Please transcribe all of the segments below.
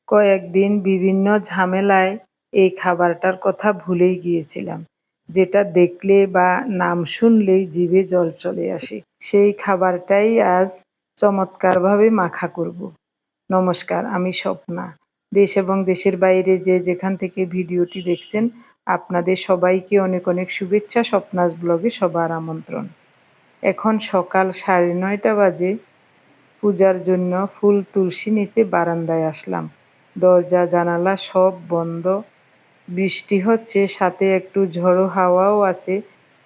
কয়েকদিন বিভিন্ন ঝামেলায় এই খাবারটার কথা ভুলেই গিয়েছিলাম, যেটা দেখলে বা নাম শুনলেই জিভে জল চলে আসে। সেই খাবারটাই আজ চমৎকারভাবে মাখা করব। নমস্কার, আমি স্বপ্না। দেশ এবং দেশের বাইরে যে যেখান থেকে ভিডিওটি দেখছেন, আপনাদের সবাইকে অনেক অনেক শুভেচ্ছা। স্বপ্নাস ব্লগে সবার আমন্ত্রণ। এখন সকাল 9:30 বাজে। পূজার জন্য ফুল তুলসী নিতে বারান্দায় আসলাম। দরজা জানালা সব বন্ধ। বৃষ্টি হচ্ছে, সাথে একটু ঝড়ো হাওয়াও আছে।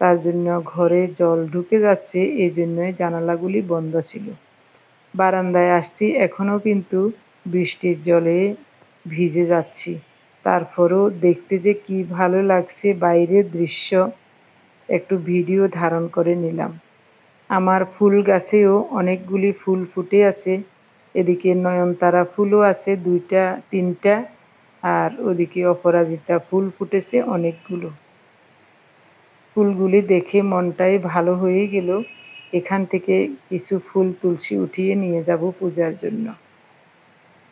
তার জন্য ঘরে জল ঢুকে যাচ্ছে, এই জন্যই জানালাগুলি বন্ধ ছিল। বারান্দায় আসছি, এখনও কিন্তু বৃষ্টির জলে ভিজে যাচ্ছি। তারপরেও দেখতে যে কি ভালো লাগছে বাইরের দৃশ্য, একটু ভিডিও ধারণ করে নিলাম। আমার ফুল গাছেও অনেকগুলি ফুল ফুটে আছে। এদিকে নয়নতারা ফুলও আছে 2টা 3টা, আর ওদিকে অপরাজিতা ফুল ফুটেছে অনেকগুলো। ফুলগুলি দেখে মনটাই ভালো হয়ে গেল। এখান থেকে কিছু ফুল তুলসী উঠিয়ে নিয়ে যাব পূজার জন্য।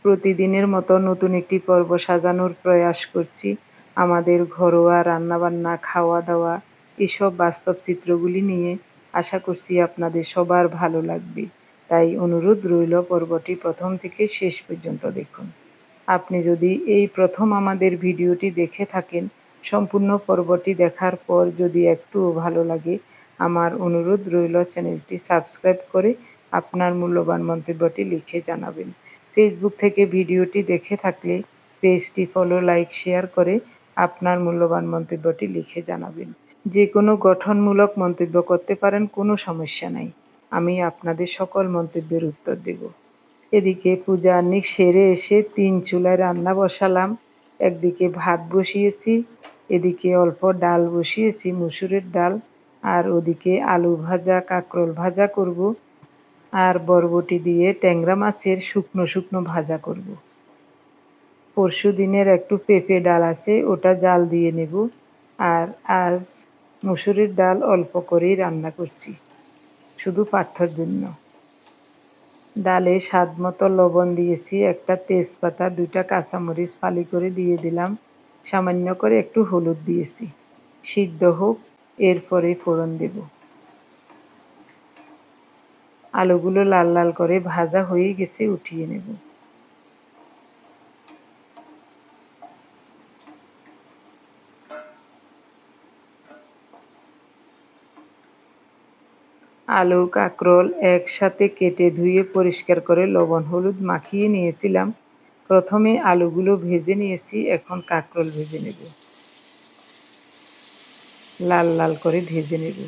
প্রতিদিনের মতো নতুন একটি পর্ব সাজানোর প্রয়াস করছি। আমাদের ঘরোয়া রান্নাবান্না, খাওয়া দাওয়া, এসব বাস্তব চিত্রগুলি নিয়ে। আশা করছি আপনাদের সবার ভালো লাগবে। তাই অনুরোধ রইল, পর্বটি প্রথম থেকে শেষ পর্যন্ত দেখুন। আপনি যদি এই প্রথম আমাদের ভিডিওটি দেখে থাকেন, সম্পূর্ণ পর্বটি দেখার পর যদি একটুও ভালো লাগে, আমার অনুরোধ রইল চ্যানেলটি সাবস্ক্রাইব করে আপনার মূল্যবান মন্তব্যটি লিখে জানাবেন। ফেসবুক থেকে ভিডিওটি দেখে থাকলে পেজটি ফলো, লাইক, শেয়ার করে আপনার মূল্যবান মন্তব্যটি লিখে জানাবেন। যে কোনো গঠনমূলক মন্তব্য করতে পারেন, কোনো সমস্যা নাই। আমি আপনাদের সকল মন্তব্যের উত্তর দেব। এদিকে পূজা আহ্নিক সেরে এসে 3 চুলায় রান্না বসালাম। একদিকে ভাত বসিয়েছি, এদিকে অল্প ডাল বসিয়েছি, মসুরের ডাল। আর ওদিকে আলু ভাজা, কাঁকরোল ভাজা করব। আর বরবটি দিয়ে ট্যাংরা মাছের শুকনো শুকনো ভাজা করব। পরশু দিনের একটু পেঁপে ডাল আছে, ওটা জাল দিয়ে নেব। আর আজ মসুরের ডাল অল্প করেই রান্না করছি, শুধু পার্থর জন্য। ডালে স্বাদ মতো লবণ দিয়েছি, একটা তেজপাতা, 2টা কাঁচামরিচ ফালি করে দিয়ে দিলাম। সামান্য করে একটু হলুদ দিয়েছি। সিদ্ধ হোক, এরপরে ফোড়ন দেব। আলুগুলো লাল লাল করে ভাজা হয়ে গেছে, উঠিয়ে নেব। আলু, কাঁকরোল একসাথে কেটে ধুয়ে পরিষ্কার করে লবণ হলুদ মাখিয়ে নিয়েছিলাম। প্রথমে আলুগুলো ভেজে নিয়েছি, এখন কাঁকরোল ভেজে নেব। লাল লাল করে ভেজে নেব।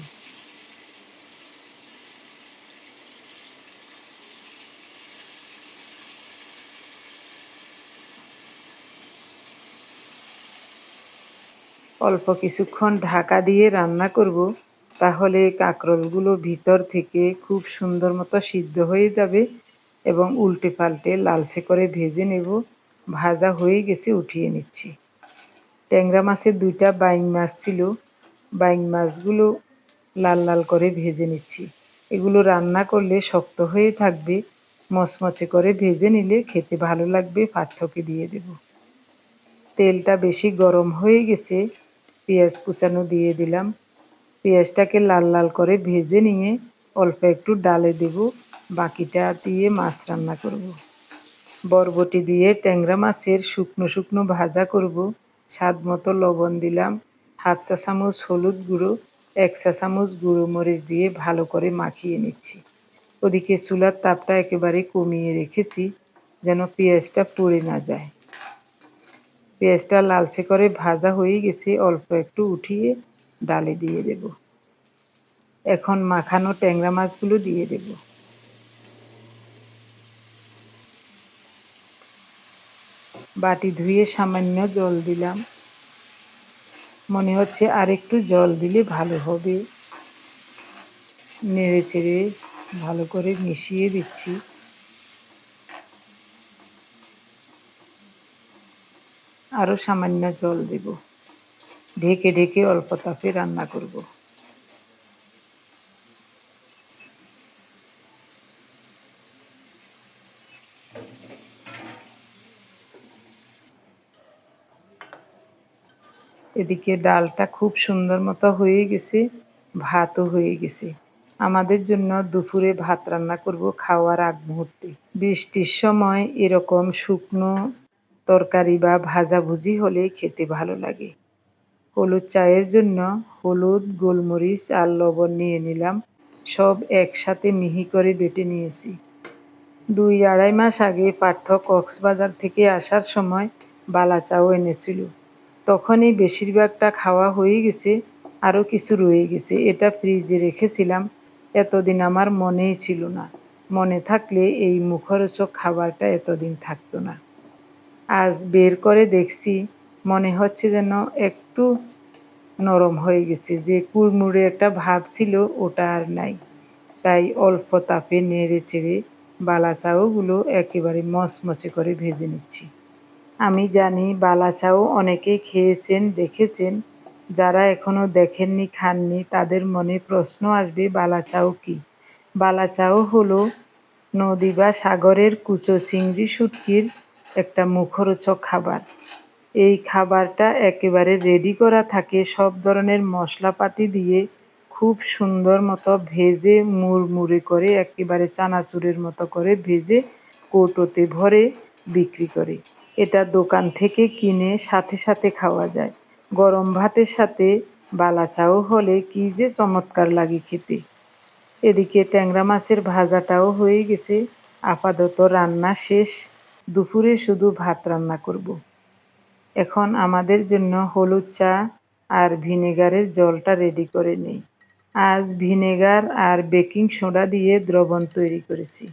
অল্প কিছুক্ষণ ঢাকা দিয়ে রান্না করব, তাহলে কাঁকরোলগুলো ভিতর থেকে খুব সুন্দর মতো সিদ্ধ হয়ে যাবে এবং উল্টে পাল্টে লালচে করে ভেজে নেব। ভাজা হয়ে গেছে, উঠিয়ে নিচ্ছি। ট্যাংরা মাছের 2টা বাইং মাছ ছিল, বাইং মাছগুলো লাল লাল করে ভেজে নিচ্ছি। এগুলো রান্না করলে শক্ত হয়ে থাকবে, মচমচে করে ভেজে নিলে খেতে ভালো লাগবে। পার্থকে দিয়ে দেব। তেলটা বেশি গরম হয়ে গেছে, পেঁয়াজ কুচানো দিয়ে দিলাম। পেঁয়াজটাকে লাল লাল করে ভেজে নিয়ে অল্প একটু ডালে দেব, বাকিটা দিয়ে মাছ রান্না করব। বরবটি দিয়ে ট্যাংরা মাছের শুকনো শুকনো ভাজা করব। স্বাদ মতো লবণ দিলাম, 1/2 চা চামচ হলুদ গুঁড়ো, 1 চা চামচ গুঁড়ো মরিচ দিয়ে ভালো করে মাখিয়ে নিচ্ছি। ওদিকে চুলার তাপটা একেবারে কমিয়ে রেখেছি, যেন পেঁয়াজটা পুড়ে না যায়। পেঁয়াজটা লালচে করে ভাজা হয়ে গেছে, অল্প একটু উঠিয়ে ডালে দিয়ে দেব। এখন মাখানো ট্যাংরা মাছগুলো দিয়ে দেব। বাটি ধুয়ে সামান্য জল দিলাম। মনে হচ্ছে আর একটু জল দিলে ভালো হবে। নেড়ে চেড়ে ভালো করে মিশিয়ে দিচ্ছি। আরও সামান্য জল দেব। ঢেকে ঢেকে অল্প তাপে রান্না করব। এদিকে ডালটা খুব সুন্দর মতো হয়ে গেছে, ভাতও হয়ে গেছে। আমাদের জন্য দুপুরে ভাত রান্না করব খাওয়ার আগ মুহূর্তে। বৃষ্টির সময় এরকম শুকনো তরকারি বা ভাজাভুজি হলে খেতে ভালো লাগে। হলুদ চায়ের জন্য হলুদ, গোলমরিচ আর লবণ নিয়ে নিলাম। সব একসাথে মিহি করে বেটে নিয়েছি। ২-২.৫ মাস আগে পার্থ কক্সবাজার থেকে আসার সময় বালা চাও এনেছিল। তখনই বেশিরভাগটা খাওয়া হয়ে গেছে, আরও কিছু রয়ে গেছে। এটা ফ্রিজে রেখেছিলাম, এতদিন আমার মনেই ছিল না। মনে থাকলে এই মুখরোচক খাবারটা এতদিন থাকতো না। আজ বের করে দেখছি, মনে হচ্ছে যেন একটু নরম হয়ে গেছে, যে কুড়মুড়ে একটা ভাব ছিল ওটা আর নাই। তাই অল্প তাপে নেড়ে চেড়ে বালা চাউগুলো একেবারে মচমচে করে ভেজে নিচ্ছি। আমি জানি বালা চাউ অনেকেই খেয়েছেন, দেখেছেন। যারা এখনো দেখেননি, খাননি, তাদের মনে প্রশ্ন আসবে বালা চাউ কি? বালা চাউ হলো নদী বা সাগরের কুচো চিংড়ি শুটকির একটা মুখরোচক খাবার। এই খাবারটা একেবারে রেডি করা থাকে সব ধরনের মশলাপাতি দিয়ে, খুব সুন্দর মতো ভেজে মুড়মুড়ে করে একেবারে চানাচুরের মতো করে ভেজে কৌটোতে ভরে বিক্রি করে। এটা দোকান থেকে কিনে সাথে সাথে খাওয়া যায়। গরম ভাতের সাথে বালা চাউ হলে কি যে চমৎকার লাগে খেতে। এদিকে ট্যাংরা মাছের ভাজাটাও হয়ে গেছে। আপাতত রান্না শেষ। দুপুরে শুধু ভাত রান্না করব। এখন আমাদের জন্য হলুদ চা আর ভিনেগারের জলটা রেডি করে নেই। আজ ভিনেগার আর বেকিং সোডা দিয়ে দ্রবণ তৈরি করেছি।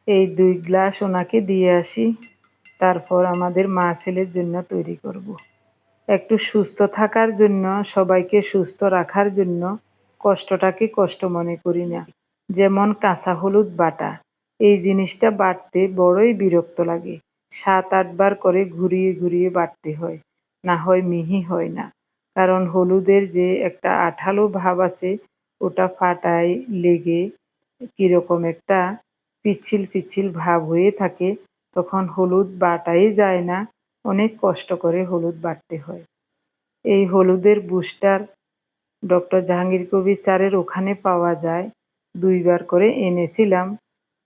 এই ২ গ্লাস ওনাকে দিয়ে আসি, তারপর আমাদের মা ছেলের জন্য তৈরি করব। একটু সুস্থ থাকার জন্য, সবাইকে সুস্থ রাখার জন্য কষ্টটাকে কষ্ট মনে করি না। যেমন কাঁচা হলুদ বাটা, এই জিনিসটা বাটতে বড়ই বিরক্ত লাগে। ৭-৮ বার করে ঘুরিয়ে ঘুরিয়ে বাটতে হয়, না হয় মিহি হয় না। কারণ হলুদের যে একটা আঠালো ভাব আছে, ওটা ফাটায় লেগে কীরকম একটা পিচ্ছিল পিচ্ছিল ভাব হয়ে থাকে, তখন হলুদ বাটাই যায় না, অনেক কষ্ট করে হলুদ বাটতে হয়। এই হলুদের বুস্টার ডক্টর জাহাঙ্গীর কবির স্যারের ওখানে পাওয়া যায়। ২ বার করে এনেছিলাম।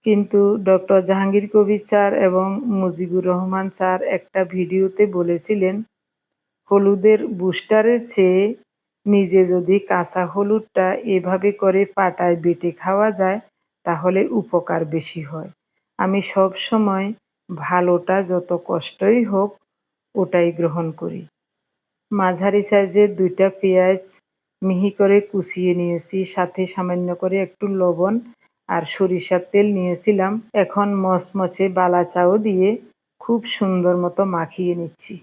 কিন্তু ডক্টর জাহাঙ্গীর কবির স্যার এবং মুজিবুর রহমান স্যার একটা ভিডিওতে বলেছিলেন, হলুদের বুস্টারের চেয়ে নিজে যদি কাঁচা হলুদটা এভাবে করে পাটায় বেটে খাওয়া যায়, তাহলে উপকার বেশি হয়। আমি সব সময় ভালোটা যত কষ্টই হোক ওটাই গ্রহণ করি। মাঝারি সাইজের ২টা পেঁয়াজ মিহি করে কুচিয়ে নিয়েছি, সাথে সামান্য করে একটু লবণ আর সরিষার তেল নিয়েছিলাম। এখন মচমচে বালা চাউ দিয়ে খুব সুন্দর মতো মাখিয়ে নিচ্ছি।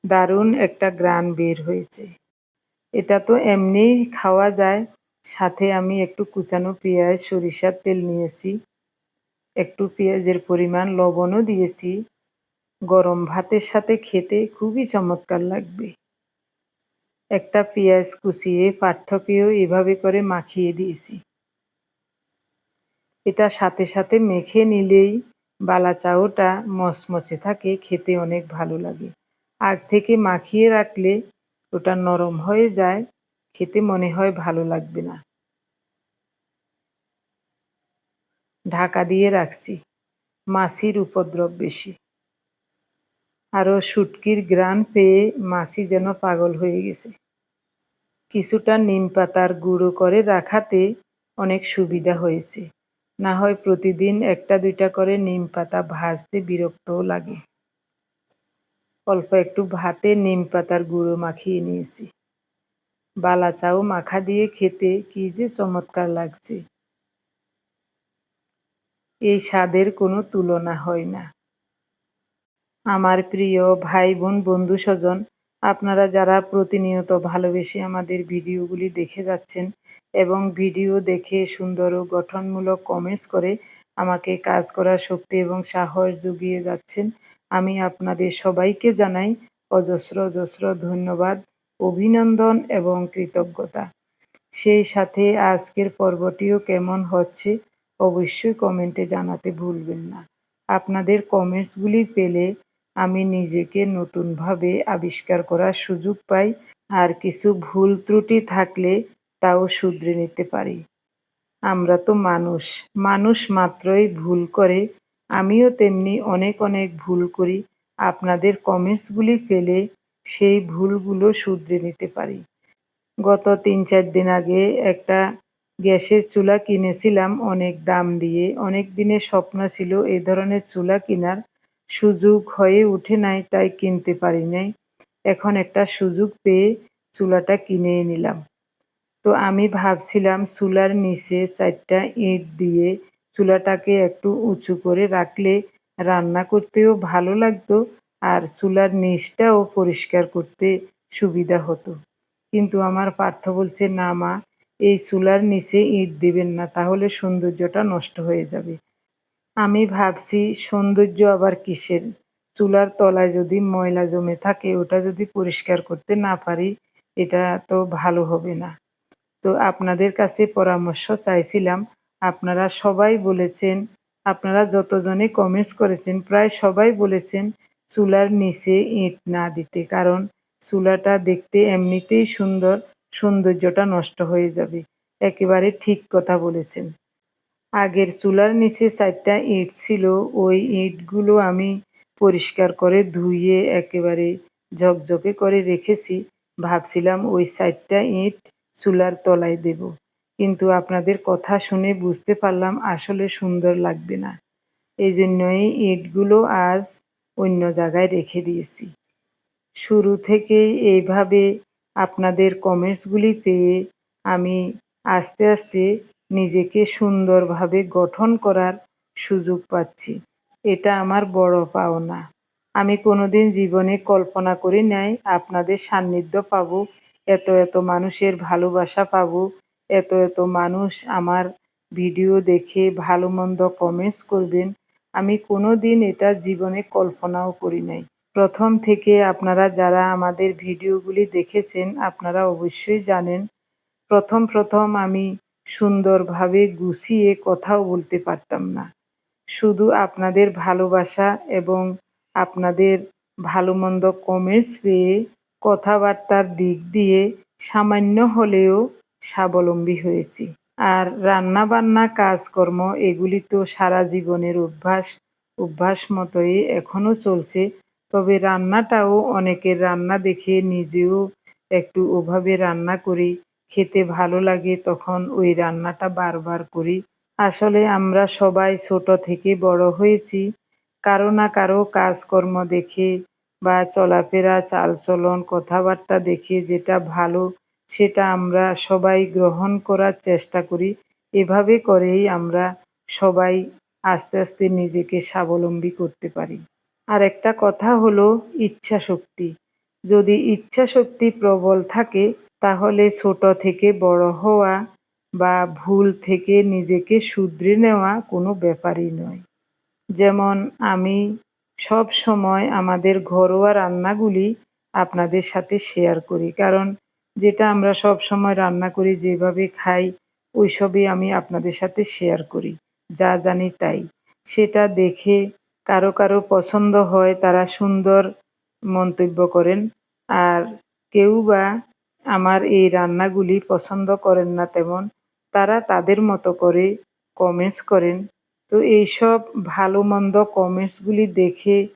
দারুণ একটা ঘ্রাণ বের হয়েছে। এটা তো এমনিই খাওয়া যায়। সাথে আমি একটু কুচানো পেঁয়াজ, সরিষার তেল নিয়েছি, একটু পেঁয়াজের পরিমাণ লবণও দিয়েছি। গরম ভাতের সাথে খেতে খুবই চমৎকার লাগবে। একটা পেঁয়াজ কুচিয়ে পার্থকেও এভাবে করে মাখিয়ে দিয়েছি। এটা সাথে সাথে মেখে নিলেই বালা চাউটা মচমচে থাকে, খেতে অনেক ভালো লাগে। আগ থেকে মাখিয়ে রাখলে ওটা নরম হয়ে যায়, খেতে মনে হয় ভালো লাগবে না। ঢাকা দিয়ে রাখছি, মাছির উপদ্রব বেশি। আরও শুটকির ঘ্রাণ পেয়ে মাছি যেন পাগল হয়ে গেছে। কিছুটা নিম পাতার গুঁড়ো করে রাখাতে অনেক সুবিধা হয়েছে। না হয় প্রতিদিন ১টা-২টা করে নিম পাতা ভাজতে বিরক্তও লাগে। অল্প একটু ভাতে নিম পাতার গুঁড়ো মাখিয়ে নিয়েছি। বালা চাউ মাখা দিয়ে খেতে কি যে চমৎকার লাগছে! এই স্বাদের কোনো তুলনা হয় না। আমার প্রিয় ভাই বোন, বন্ধু স্বজন, আপনারা যারা প্রতিনিয়ত ভালোবেসে আমাদের ভিডিওগুলি দেখে যাচ্ছেন এবং ভিডিও দেখে সুন্দর ও গঠনমূলক কমেন্টস করে আমাকে কাজ করার শক্তি এবং সাহস জুগিয়ে যাচ্ছেন, আমি আপনাদের সবাইকে জানাই অজস্র অজস্র ধন্যবাদ, অভিনন্দন এবং কৃতজ্ঞতা। সেই সাথে আজকের পর্বটিও কেমন হচ্ছে অবশ্যই কমেন্টে জানাতে ভুলবেন না। আপনাদের কমেন্টসগুলি পেলে আমি নিজেকে নতুনভাবে আবিষ্কার করার সুযোগ পাই, আর কিছু ভুল ত্রুটি থাকলে তাও শুধরে নিতে পারি। আমরা তো মানুষ, মানুষ মাত্রই ভুল করে। আমিও তেমনি অনেক অনেক ভুল করি। আপনাদের কমেন্টসগুলি পেলে সেই ভুলগুলো শুধরে নিতে পারি। গত ৩-৪ দিন আগে একটা গ্যাসের চুলা কিনেছিলাম অনেক দাম দিয়ে। অনেক দিনের স্বপ্ন ছিল এ ধরনের চুলা কিনার। সুযোগ হয়ে ওঠে নাই, তাই কিনতে পারি নাই। এখন একটা সুযোগ পেয়ে চুলাটা কিনে নিলাম। তো আমি ভাবছিলাম চুলার নিচে ৪ টা ইট দিয়ে চুলাটাকে একটু উঁচু করে রাখলে রান্না করতেও ভালো লাগতো, আর চুলার নিচটাও পরিষ্কার করতে সুবিধা হতো। কিন্তু আমার পার্থ বলছে, "না মা, এই চুলার নিচে ইট দিবেন না, তাহলে সৌন্দর্যটা নষ্ট হয়ে যাবে।" আমি ভাবছি সৌন্দর্য আবার কিসের? চুলার তলায় যদি ময়লা জমে থাকে ওটা যদি পরিষ্কার করতে না পারি, এটা তো ভালো হবে না। তো আপনাদের কাছে পরামর্শ চাইছিলাম। আপনারা সবাই বলেছেন, আপনারা যতজনে কমেন্টস করেছেন প্রায় সবাই বলেছেন চুলার নিচে ইট না দিতে। কারণ চুলাটা দেখতে এমনিতেই সুন্দর, সৌন্দর্যটা নষ্ট হয়ে যাবে। একেবারে ঠিক কথা বলেছেন। আগের চুলার নিচে ৪ টা ইট ছিল, ওই ইটগুলো আমি পরিষ্কার করে ধুয়ে একেবারে ঝকঝকে করে রেখেছি। ভাবছিলাম ওই ৪ টা ইট চুলার তলায় দেব। কিন্তু আপনাদের কথা শুনে বুঝতে পারলাম আসলে সুন্দর লাগবে না। এজন্যই ইটগুলো আজ অন্য জায়গায় রেখে দিয়েছি। শুরু থেকেই এইভাবে আপনাদের কমেন্টসগুলি পেয়ে আমি আস্তে আস্তে নিজেকে সুন্দরভাবে গঠন করার সুযোগ পাচ্ছি। এটা আমার বড় পাওনা। আমি কোনোদিন জীবনে কল্পনা করি নাই আপনাদের সান্নিধ্য পাবো, এত এত মানুষের ভালোবাসা পাবো, এত এত মানুষ আমার ভিডিও দেখে ভালো মন্দ কমেন্টস করবেন। আমি কোনোদিন এটা জীবনে কল্পনাও করি নাই। প্রথম থেকে আপনারা যারা আমাদের ভিডিওগুলি দেখেছেন আপনারা অবশ্যই জানেন, প্রথম আমি সুন্দরভাবে গুছিয়ে কথাও বলতে পারতাম না। শুধু আপনাদের ভালোবাসা এবং আপনাদের ভালো-মন্দ কমেন্টস পেয়ে কথাবার্তার দিক দিয়ে সামান্য হলেও স্বাবলম্বী হয়েছি। আর রান্না-বান্না, কাজকর্ম এগুলি তো সারা জীবনের অভ্যাস, অভ্যাস মতোই এখনো চলছে। তবে রান্নাটাও অনেকের রান্না দেখে নিজেও একটু ওভাবে রান্না করি। খেতে ভালো লাগে তখন ওই রান্নাটা বারবার করি। আসলে আমরা সবাই ছোট থেকে বড় হয়েছি কারো না কারো কাজকর্ম দেখে বা চলাফেরা, চালচলন, কথাবার্তা দেখে যেটা ভালো সেটা আমরা সবাই গ্রহণ করার চেষ্টা করি। এভাবে করেই আমরা সবাই আস্তে আস্তে নিজেকে স্বাবলম্বী করতে পারি। আরেকটা কথা হলো ইচ্ছাশক্তি। যদি ইচ্ছাশক্তি প্রবল থাকে তাহলে ছোট থেকে বড় হওয়া বা ভুল থেকে নিজেকে শুধরে নেওয়া কোনো ব্যাপারই নয়। যেমন আমি সবসময় আমাদের ঘরোয়া রান্নাগুলি আপনাদের সাথে শেয়ার করি। কারণ যেটা আমরা সবসময় রান্না করি, যেভাবে খাই ওইসবই আমি আপনাদের সাথে শেয়ার করি। যা জানি তাই। সেটা দেখে কারো কারো পছন্দ হয়, তারা সুন্দর মন্তব্য করেন। আর কেউ বা আমার এই রান্নাগুলি পছন্দ করেন না তেমন, তারা তাদের মতো করে কমেন্টস করেন। তো এইসব ভালো-মন্দ কমেন্টসগুলি দেখে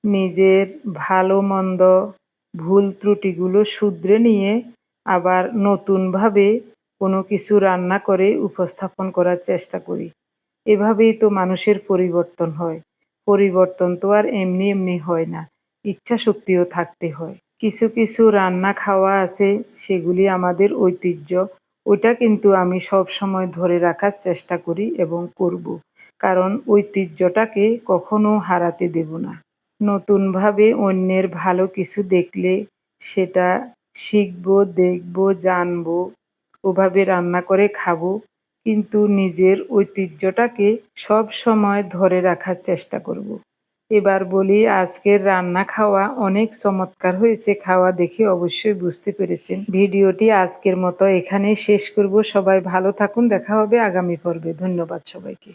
নিজের ভালো-মন্দ ভুল ত্রুটিগুলো শুধরে নিয়ে আবার নতুনভাবে কোনো কিছু রান্না করে উপস্থাপন করার চেষ্টা করি। এভাবেই তো মানুষের পরিবর্তন হয়। পরিবর্তন তো আর এমনি এমনি হয় না। ইচ্ছাশক্তিও থাকতে হয়। কিছু কিছু রান্না খাওয়া আছে সেগুলি আমাদের ঐতিহ্য। ওইটা কিন্তু আমি সবসময় ধরে রাখার চেষ্টা করি এবং করব। কারণ ঐতিহ্যটাকে কখনো হারাতে দেব না। নতুনভাবে অন্যের ভালো কিছু দেখলে সেটা শিখব, দেখব, জানব, ওভাবে রান্না করে খাবো। কিন্তু নিজের ঐতিহ্যটাকে সবসময় ধরে রাখার চেষ্টা করব। এবার বলি, আজকের রান্না খাওয়া অনেক চমৎকার হয়েছে। খাওয়া দেখে অবশ্যই বুঝতে পেরেছেন। ভিডিওটি আজকের মতো এখানেই শেষ করব। সবাই ভালো থাকুন। দেখা হবে আগামী পর্বে। ধন্যবাদ সবাইকে।